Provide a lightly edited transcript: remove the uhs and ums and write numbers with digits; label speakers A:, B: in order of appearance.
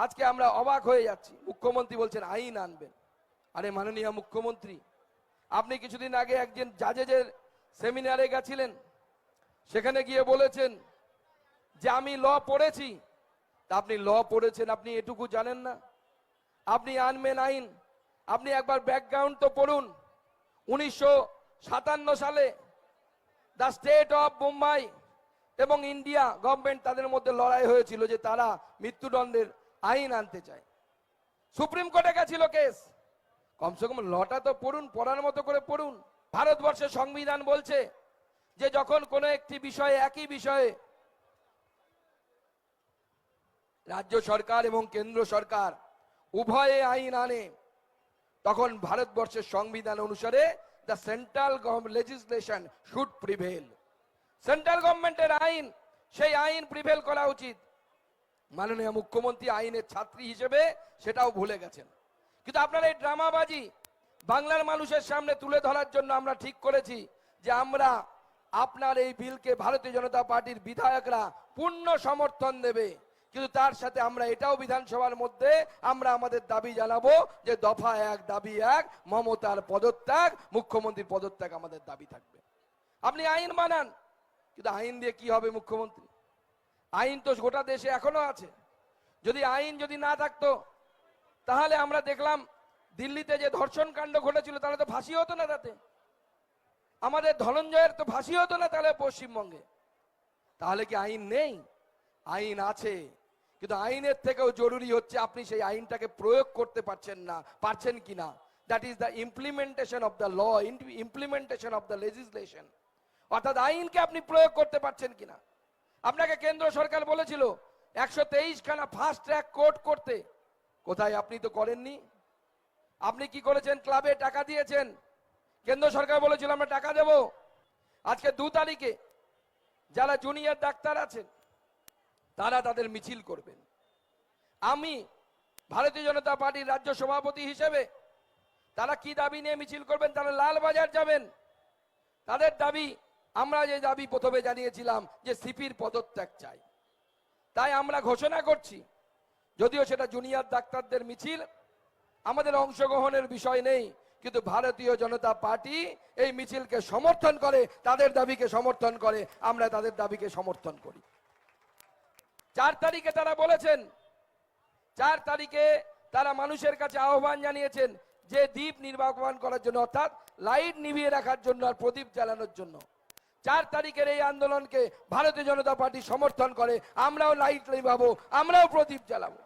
A: আজকে আমরা অবাক হয়ে যাচ্ছি। মুখ্যমন্ত্রী বলছেন আইন আনবেন। আরে মাননীয় মুখ্যমন্ত্রী, আপনি কিছুদিন আগে একজন জাজেজের সেমিনারে গেছিলেন, সেখানে গিয়ে বলেছেন যে আমি ল পড়েছি। তা আপনি ল পড়েছেন, আপনি এটুকু জানেন না? আপনি আনবেন আইন। আপনি একবার ব্যাকগ্রাউন্ড তো পড়ুন। 1957 সালে দ্য স্টেট অফ মুম্বাই এবং ইন্ডিয়া গভর্নমেন্ট, তাদের মধ্যে লড়াই হয়েছিল যে তারা মৃত্যুদণ্ডের আইন আনতে চায়। সুপ্রিম কোর্টে গেছিল কেস। কমসে কম লটা তো পড়ুন, পড়ার মতো করে পড়ুন। ভারতবর্ষের সংবিধান বলছে যে যখন কোনো একটি বিষয়ে, একই বিষয়ে রাজ্য সরকার এবং কেন্দ্র সরকার উভয়ে আইন আনে, তখন ভারতবর্ষের সংবিধান অনুসারে the central legislation should prevail. Central গভর্নমেন্টের আইন, সেই আইন প্রিভেল করা উচিত। মাননীয় মুখ্যমন্ত্রী আইনের ছাত্রী হিসেবে সেটাও ভুলে গেছেন। কিন্তু আপনারা এই ড্রামাবাজি বাংলার মানুষের সামনে তুলে ধরার জন্য আমরা ঠিক করেছি যে আমরা আপনার এই বিলকে ভারতীয় জনতা পার্টির বিধায়করা পূর্ণ সমর্থন দেবে। কিন্তু তার সাথে আমরা এটাও বিধানসভার মধ্যে আমরা আমাদের দাবি জানাবো যে দফা 1 দাবি 1 মমতার পদত্যাগ, মুখ্যমন্ত্রীর পদত্যাগ আমাদের দাবি থাকবে। আপনি আইন বানান, কিন্তু আইন দিয়ে কি হবে মুখ্যমন্ত্রী? আইন তো গোটা দেশে এখনো আছে। যদি আইন যদি না থাকতো, তাহলে আমরা দেখলাম দিল্লিতে যে ধর্ষণ কাণ্ড ঘটেছিল, তাহলে তো ফাঁসি হতো না। তাতে আমাদের ধনঞ্জয়ের তো ফাঁসি হতো না তাহলে পশ্চিমবঙ্গে। তাহলে কি আইন নেই? আইন আছে, কিন্তু আইনের থেকেও জরুরি হচ্ছে আপনি সেই আইনটাকে প্রয়োগ করতে পারছেন না, পারছেন কিনা। That is the implementation of the law, implementation of the legislation. অর্থাৎ আইনকে আপনি প্রয়োগ করতে পারছেন কিনা। আপনাকে কেন্দ্র সরকার বলেছিল 123 খানা ফাস্ট ট্র্যাক কোর্ট করতে, কোথায়? আপনি তো করেননি। আপনি কি করেছেন? ক্লাবে টাকা দিয়েছেন। কেন্দ্র সরকার বলেছিল আমরা টাকা দেব। আজকে 2 তারিখে যারা জুনিয়র ডাক্তার আছেন তারা তাদের মিছিল করবেন। আমি ভারতীয় জনতা পার্টির রাজ্য সভাপতি হিসেবে তারা কি দাবি নিয়ে মিছিল করবেন? তারা লালবাজার যাবেন। তাদের দাবি, আমরা যে দাবি প্রথমে জানিয়েছিলাম যে সিপির পদত্যাগ চাই, তাই আমরা ঘোষণা করছি, যদিও সেটা জুনিয়র ডাক্তারদের মিছিল, আমাদের অংশগ্রহণের বিষয় নেই, কিন্তু ভারতীয় জনতা পার্টি এই মিছিলকে সমর্থন করে, তাদের দাবিকে সমর্থন করে, আমরা তাদের দাবিকে সমর্থন করি। 4 তারিখে তারা বলেছেন, 4 তারিখে তারা মানুষের কাছে আহ্বান জানিয়েছেন যে দ্বীপ নির্বাপন করার জন্য, অর্থাৎ লাইট নিভিয়ে রাখার জন্য আর প্রদীপ জ্বালানোর জন্য। 4 তারিখের এই আন্দোলনকে ভারতীয় জনতা পার্টি সমর্থন করে। আমরাও লাইট নিভাবো, আমরাও প্রদীপ জ্বালাবো।